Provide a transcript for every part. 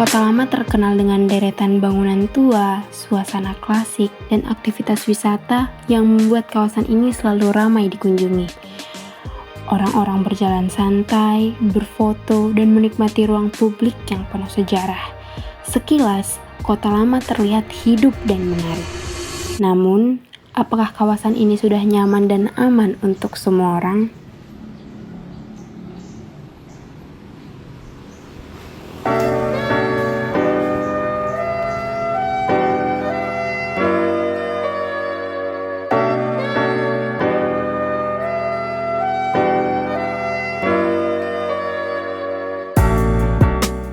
Kota Lama terkenal dengan deretan bangunan tua, suasana klasik, dan aktivitas wisata yang membuat kawasan ini selalu ramai dikunjungi. Orang-orang berjalan santai, berfoto, dan menikmati ruang publik yang penuh sejarah. Sekilas, Kota Lama terlihat hidup dan menarik. Namun, apakah kawasan ini sudah nyaman dan aman untuk semua orang?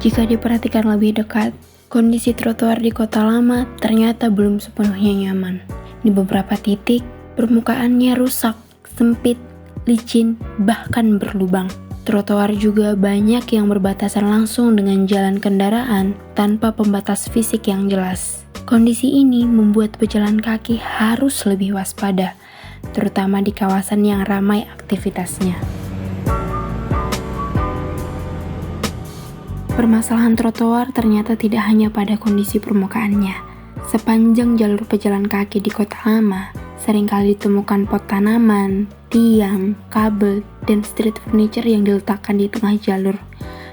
Jika diperhatikan lebih dekat, kondisi trotoar di Kota Lama ternyata belum sepenuhnya nyaman. Di beberapa titik, permukaannya rusak, sempit, licin, bahkan berlubang. Trotoar juga banyak yang berbatasan langsung dengan jalan kendaraan tanpa pembatas fisik yang jelas. Kondisi ini membuat pejalan kaki harus lebih waspada, terutama di kawasan yang ramai aktivitasnya. Permasalahan trotoar ternyata tidak hanya pada kondisi permukaannya. Sepanjang jalur pejalan kaki di Kota Lama, seringkali ditemukan pot tanaman, tiang, kabel, dan street furniture yang diletakkan di tengah jalur.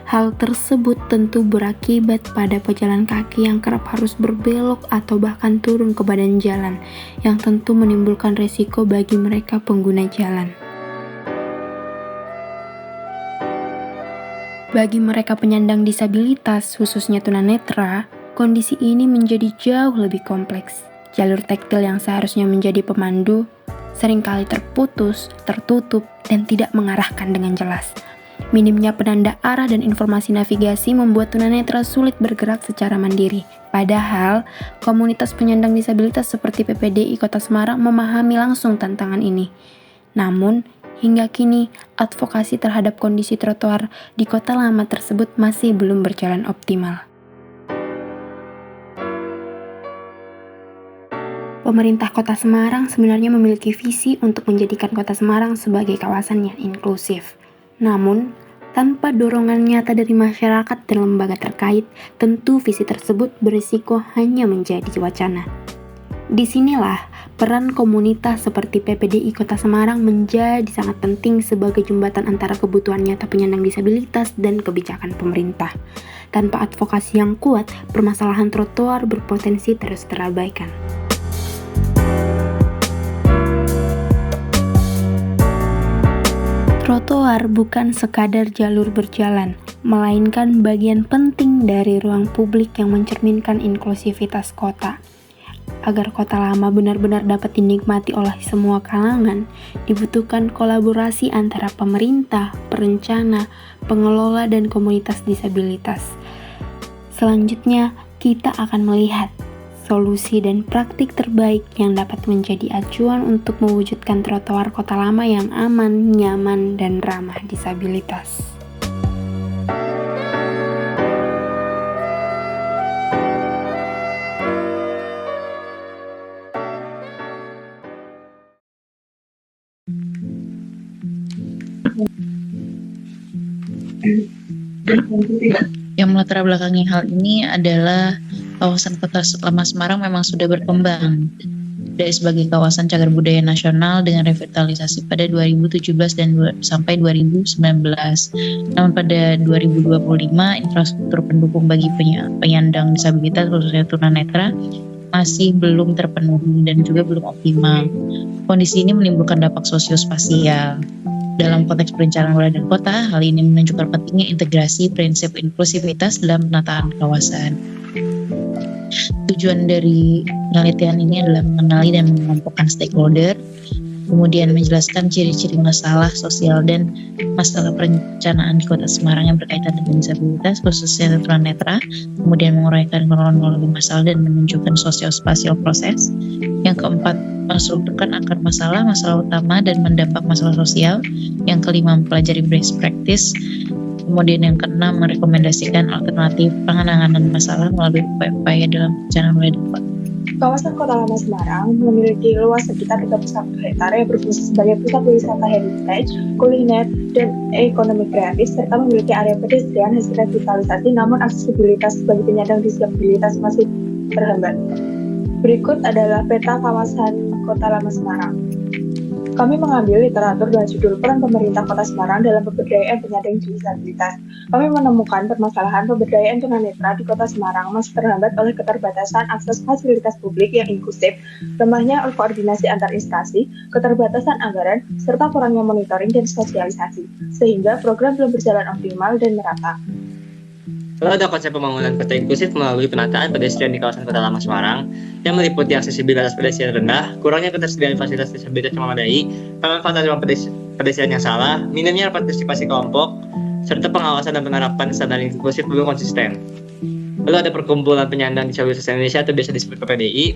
Hal tersebut tentu berakibat pada pejalan kaki yang kerap harus berbelok atau bahkan turun ke badan jalan, yang tentu menimbulkan resiko bagi mereka pengguna jalan. Bagi mereka penyandang disabilitas, khususnya tunanetra, kondisi ini menjadi jauh lebih kompleks. Jalur taktil yang seharusnya menjadi pemandu seringkali terputus, tertutup, dan tidak mengarahkan dengan jelas. Minimnya penanda arah dan informasi navigasi membuat tunanetra sulit bergerak secara mandiri. Padahal, komunitas penyandang disabilitas seperti PPDI Kota Semarang memahami langsung tantangan ini. Namun, hingga kini, advokasi terhadap kondisi trotoar di Kota Lama tersebut masih belum berjalan optimal. Pemerintah Kota Semarang sebenarnya memiliki visi untuk menjadikan Kota Semarang sebagai kawasan yang inklusif. Namun, tanpa dorongan nyata dari masyarakat dan lembaga terkait, tentu visi tersebut berisiko hanya menjadi wacana. Disinilah peran komunitas seperti PPDI Kota Semarang menjadi sangat penting sebagai jembatan antara kebutuhan nyata penyandang disabilitas dan kebijakan pemerintah. Tanpa advokasi yang kuat, permasalahan trotoar berpotensi terus terabaikan. Trotoar bukan sekadar jalur berjalan, melainkan bagian penting dari ruang publik yang mencerminkan inklusivitas kota. Agar Kota Lama benar-benar dapat dinikmati oleh semua kalangan, dibutuhkan kolaborasi antara pemerintah, perencana, pengelola, dan komunitas disabilitas. Selanjutnya, kita akan melihat solusi dan praktik terbaik yang dapat menjadi acuan untuk mewujudkan trotoar Kota Lama yang aman, nyaman, dan ramah disabilitas. Yang melatar belakangi hal ini adalah kawasan Kota Lama Semarang memang sudah berkembang dari sebagai kawasan cagar budaya nasional dengan revitalisasi pada 2017 dan sampai 2019. Namun pada 2025 infrastruktur pendukung bagi penyandang disabilitas khususnya tunanetra masih belum terpenuhi dan juga belum optimal. Kondisi ini menimbulkan dampak sosiospasial. Dalam konteks perencanaan wilayah dan kota, hal ini menunjukkan pentingnya integrasi prinsip inklusivitas dalam penataan kawasan. Tujuan dari penelitian ini adalah mengenali dan mengelompokkan stakeholder, kemudian menjelaskan ciri-ciri masalah sosial dan masalah perencanaan di Kota Semarang yang berkaitan dengan disabilitas, khususnya tunanetra, kemudian menguraikan kronologi masalah dan menunjukkan sosiospasial proses. Yang keempat, menstrukturkan akar masalah utama dan mendampak masalah sosial. Yang kelima, mempelajari best practice. Kemudian yang keenam, merekomendasikan alternatif penanganan masalah melalui upaya-upaya dalam perencanaan wilayah dan kota. Kawasan Kota Lama Semarang memiliki luas sekitar 31 hektar yang berfungsi sebagai pusat wisata heritage, kuliner, dan ekonomi kreatif, serta memiliki area pedestrian hasil revitalisasi, namun aksesibilitas bagi penyandang disabilitas masih terhambat. Berikut adalah peta kawasan Kota Lama Semarang. Kami mengambil literatur dengan judul Peran Pemerintah Kota Semarang dalam Pemberdayaan Penyandang Disabilitas. Kami menemukan permasalahan pemberdayaan tunanetra di Kota Semarang masih terhambat oleh keterbatasan akses fasilitas publik yang inklusif, lemahnya koordinasi antar instansi, keterbatasan anggaran, serta kurangnya monitoring dan sosialisasi, sehingga program belum berjalan optimal dan merata. Lalu ada konsep pembangunan kota inklusif melalui penataan pedestrian di kawasan Kota Lama Semarang yang meliputi aksesibilitas pedestrian rendah, kurangnya ketersediaan fasilitas disabilitas yang memadai, pemanfaatan ruang pedestrian yang salah, minimnya partisipasi kelompok, serta pengawasan dan penerapan standar inklusif belum konsisten. Lalu ada Perkumpulan Penyandang Disabilitas Indonesia atau biasa disebut PPDI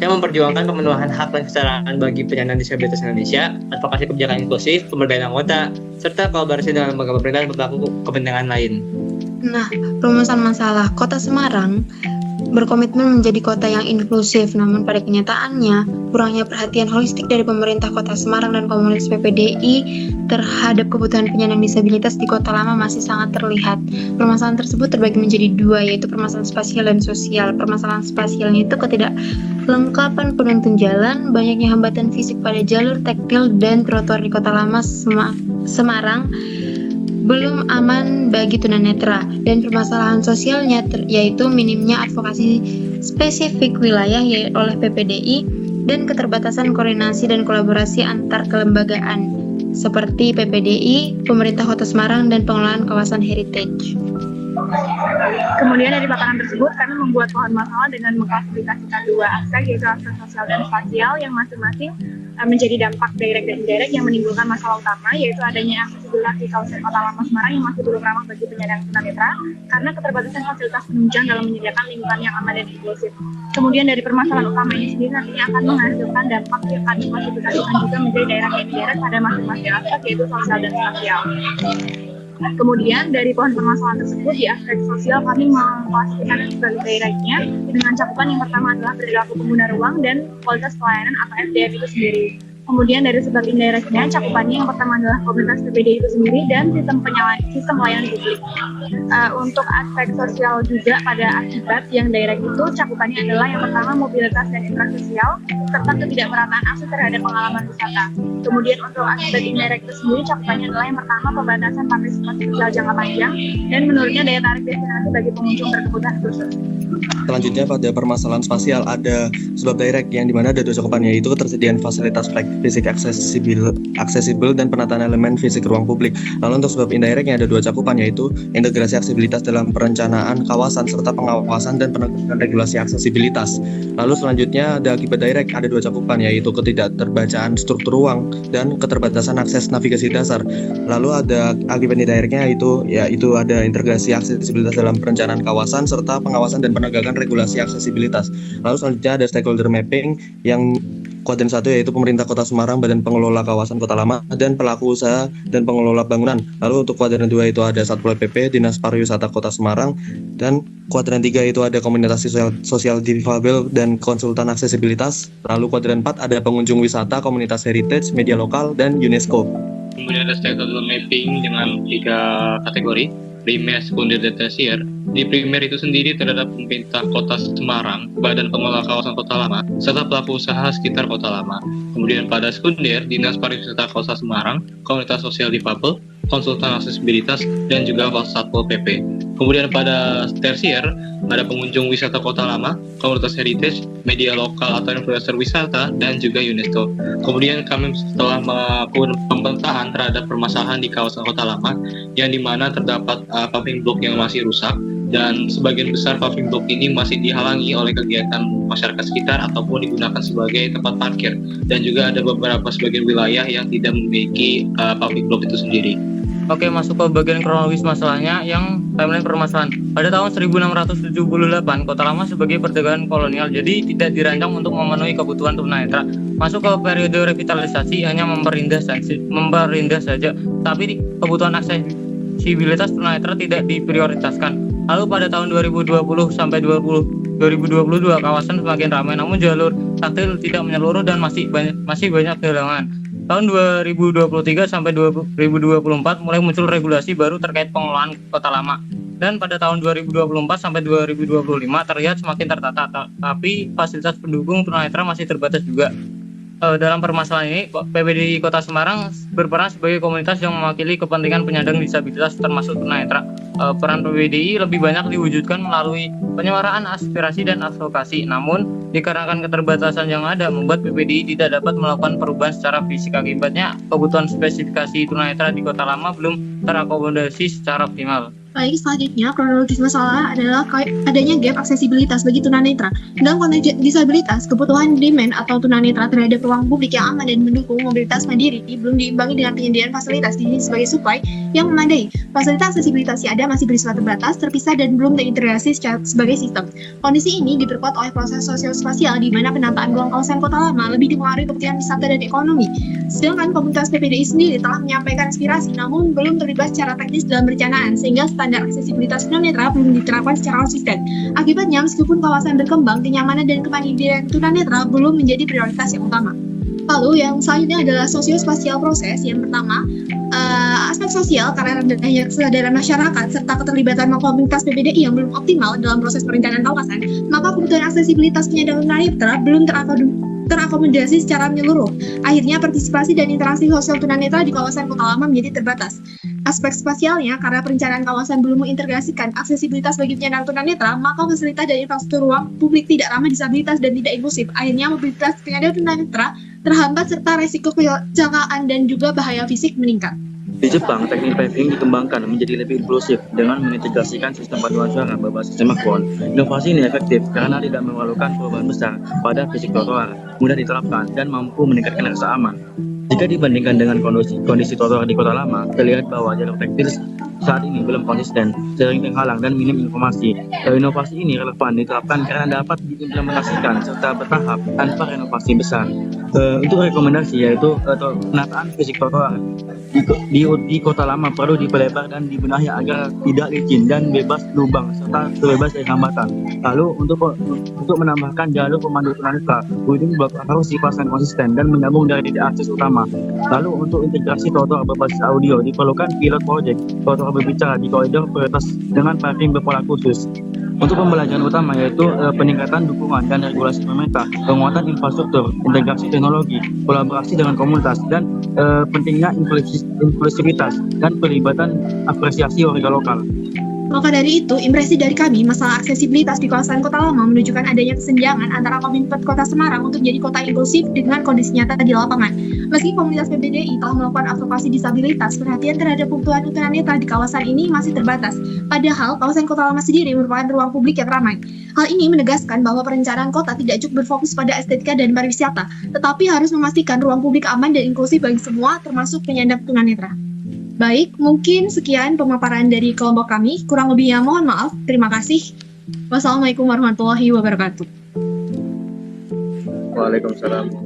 yang memperjuangkan pemenuhan hak dan kesetaraan bagi penyandang disabilitas Indonesia, advokasi kebijakan inklusif, pemberdayaan anggota, serta kolaborasi dengan lembaga pemerintah dan pelaku kepentingan lain. Nah, rumusan masalah Kota Semarang berkomitmen menjadi kota yang inklusif, namun pada kenyataannya, kurangnya perhatian holistik dari pemerintah Kota Semarang dan komunitas PPDI terhadap kebutuhan penyandang disabilitas di Kota Lama masih sangat terlihat. Permasalahan tersebut terbagi menjadi dua, yaitu permasalahan spasial dan sosial. Permasalahan spasialnya itu ketidaklengkapan penuntun jalan, banyaknya hambatan fisik pada jalur taktil dan trotoar di Kota Lama Semarang belum aman bagi tunanetra, dan permasalahan sosialnya yaitu minimnya advokasi spesifik wilayah oleh PPDI dan keterbatasan koordinasi dan kolaborasi antar kelembagaan seperti PPDI, pemerintah Kota Semarang, dan pengelolaan kawasan heritage. Kemudian dari paparan tersebut, kami membuat pohon masalah dengan mengklasifikasikan dua aspek, yaitu aspek sosial dan spasial, yang masing-masing menjadi dampak direct dan indirect yang menimbulkan masalah utama, yaitu adanya aksesibilitas di kawasan Kota Lama Semarang yang masih belum ramah bagi penyandang tunanetra karena keterbatasan fasilitas penunjang dalam menyediakan lingkungan yang aman dan inklusif. Kemudian dari permasalahan utama ini sendiri nantinya akan menghasilkan dampak yang akan diklasifikasikan juga menjadi daerah yang indirect pada masing-masing aspek, yaitu sosial dan spasial. Kemudian dari pohon permasalahan tersebut di aspek sosial kami mengklasifikasikan sebagai daerahnya dengan cakupan yang pertama adalah perilaku pengguna ruang dan kualitas pelayanan atau SDM itu sendiri. Kemudian dari sebagai indirectnya cakupannya yang pertama adalah komunitas PPD itu sendiri dan sistem pelayanan publik. Untuk aspek sosial juga pada akibat yang direct itu cakupannya adalah yang pertama mobilitas dan interaksi sosial serta ketidakmerataan akses terhadap pengalaman wisata. Kemudian untuk aspek indirect itu sendiri cakupannya adalah yang pertama pembatasan partisipasi sosial jangka panjang dan menurunnya daya tarik destinasi bagi pengunjung berkebutuhan khusus. Selanjutnya pada permasalahan spasial ada sebab direct yang dimana ada dua cakupannya, yaitu ketersediaan fasilitas fisik aksesibel dan penataan elemen fisik ruang publik. Lalu untuk sebab indirect yang ada dua cakupan, yaitu integrasi aksesibilitas dalam perencanaan kawasan serta pengawasan dan penegakan regulasi aksesibilitas. Lalu selanjutnya ada akibat direct ada dua cakupan, yaitu ketidakterbacaan struktur ruang dan keterbatasan akses navigasi dasar. Lalu ada akibat indirectnya yaitu ada integrasi aksesibilitas dalam perencanaan kawasan serta pengawasan dan penegakan regulasi aksesibilitas. Lalu selanjutnya ada stakeholder mapping yang kuadran 1 yaitu pemerintah Kota Semarang, badan pengelola kawasan Kota Lama, dan pelaku usaha dan pengelola bangunan. Lalu untuk kuadran 2 itu ada Satpol PP, Dinas Pariwisata Kota Semarang, dan kuadran 3 itu ada komunitas sosial difabel dan konsultan aksesibilitas. Lalu kuadran 4 ada pengunjung wisata, komunitas heritage, media lokal, dan UNESCO. Kemudian ada stakeholder mapping dengan 3 kategori, primer, sekunder, dan tersier. Di primer itu sendiri terhadap pemerintah Kota Semarang, badan pengelola kawasan Kota Lama, serta pelaku usaha sekitar Kota Lama. Kemudian pada sekunder, Dinas Pariwisata Kota Semarang, komunitas sosial difabel, konsultan aksesibilitas, dan juga Satpol PP. Kemudian pada tersier, ada pengunjung wisata Kota Lama, komunitas heritage, media lokal atau influencer wisata, dan juga UNESCO. Kemudian kami setelah melakukan pemetaan terhadap permasalahan di kawasan Kota Lama, yang dimana terdapat paving block yang masih rusak, dan sebagian besar paving block ini masih dihalangi oleh kegiatan masyarakat sekitar ataupun digunakan sebagai tempat parkir, dan juga ada beberapa sebagian wilayah yang tidak memiliki paving block itu sendiri. Oke, masuk ke bagian kronologis masalahnya yang timeline permasalahan. Pada tahun 1678, Kota Lama sebagai perdagangan kolonial, jadi tidak dirancang untuk memenuhi kebutuhan tunanetra. Masuk ke periode revitalisasi hanya memperindah saja, tapi kebutuhan aksesibilitas tunanetra tidak diprioritaskan. Lalu pada tahun 2020 sampai 2022 kawasan semakin ramai, namun jalur taktil tidak menyeluruh dan masih banyak kehilangan. Tahun 2023 sampai 2024 mulai muncul regulasi baru terkait pengelolaan kota lama. Dan pada tahun 2024 sampai 2025 terlihat semakin tertata, tapi fasilitas pendukung tunanetra masih terbatas juga. Dalam permasalahan ini, PPDI Kota Semarang berperan sebagai komunitas yang mewakili kepentingan penyandang disabilitas termasuk tunanetra. Peran PPDI lebih banyak diwujudkan melalui penyuaraan aspirasi dan advokasi. Namun, dikarenakan keterbatasan yang ada, membuat PPDI tidak dapat melakukan perubahan secara fisik. Akibatnya, kebutuhan spesifikasi tunanetra di Kota Lama belum terakomodasi secara optimal. Baik, selanjutnya kronologis masalah adalah adanya gap aksesibilitas bagi tunanetra. Dalam konteks disabilitas, kebutuhan demand atau tunanetra terhadap ruang publik yang aman dan mendukung mobilitas mandiri belum diimbangi dengan penyediaan fasilitas sebagai supply yang memadai. Fasilitas aksesibilitas yang ada masih bersifat terbatas, terpisah, dan belum terintegrasi sebagai sistem. Kondisi ini diperkuat oleh proses sosial-spasial di mana penataan ruang kawasan Kota Lama lebih dipengaruhi kepentingan wisata dan ekonomi. Sedangkan komunitas PPDI sendiri telah menyampaikan aspirasi namun belum terlibat secara teknis dalam perencanaan, sehingga standar aksesibilitas tunanetra belum diterapkan secara konsisten. Akibatnya, meskipun kawasan berkembang, kenyamanan dan kemandirian tunanetra belum menjadi prioritas yang utama. Lalu yang selanjutnya adalah sosiospasial proses. Yang pertama, aspek sosial karena rendahnya kesadaran masyarakat serta keterlibatan komunitas PPDI yang belum optimal dalam proses perencanaan kawasan, maka kebutuhan aksesibilitas penyandang tunanetra belum terakomodasi secara menyeluruh. Akhirnya partisipasi dan interaksi sosial tunanetra di kawasan Kota Lama menjadi terbatas. Aspek spasialnya, karena perencanaan kawasan belum mengintegrasikan aksesibilitas bagi penyandang tunanetra, maka fasilitas dan infrastruktur ruang publik tidak ramah disabilitas dan tidak inklusif. Akhirnya mobilitas penyandang tunanetra terhambat serta resiko kecelakaan dan juga bahaya fisik meningkat. Di Jepang, teknik paving dikembangkan menjadi lebih inklusif dengan mengintegrasikan sistem paduan suara berbasis semaghorn. Inovasi ini efektif karena tidak memerlukan perubahan besar pada fisik trotoar, mudah diterapkan, dan mampu meningkatkan rasa aman. Jika dibandingkan dengan kondisi trotoar di Kota Lama, terlihat bahwa jalur taktil saat ini belum konsisten, sering terhalang, dan minim informasi. Inovasi ini relevan diterapkan karena dapat diimplementasikan serta bertahap tanpa renovasi besar. Untuk rekomendasi yaitu penataan fisik trotoar di Kota Lama perlu diperlebar dan dibenahi agar tidak licin dan bebas lubang serta terbebas dari hambatan. Lalu untuk menambahkan jalur pemandu tunanetra, ini harus dipasang konsisten dan menyambung dari titik akses utama. Lalu untuk integrasi trotoar berbasis audio diperlukan pilot project trotoar berbicara di koridor prioritas dengan parking berpola khusus. Untuk pembelajaran utama yaitu peningkatan dukungan dan regulasi pemerintah, penguatan infrastruktur, integrasi teknologi, kolaborasi dengan komunitas, dan pentingnya inklusivitas dan pelibatan apresiasi warga lokal. Maka dari itu, impresi dari kami, masalah aksesibilitas di kawasan Kota Lama menunjukkan adanya kesenjangan antara komitmen Kota Semarang untuk menjadi kota inklusif dengan kondisi nyata di lapangan. Meski komunitas PPDI telah melakukan advokasi disabilitas, perhatian terhadap kebutuhan tunanetra di kawasan ini masih terbatas. Padahal, kawasan Kota Lama sendiri merupakan ruang publik yang ramai. Hal ini menegaskan bahwa perencanaan kota tidak cukup berfokus pada estetika dan pariwisata, tetapi harus memastikan ruang publik aman dan inklusif bagi semua, termasuk penyandang tunanetra. Baik, mungkin sekian pemaparan dari kelompok kami. Kurang lebihnya mohon maaf. Terima kasih. Wassalamualaikum warahmatullahi wabarakatuh. Waalaikumsalam.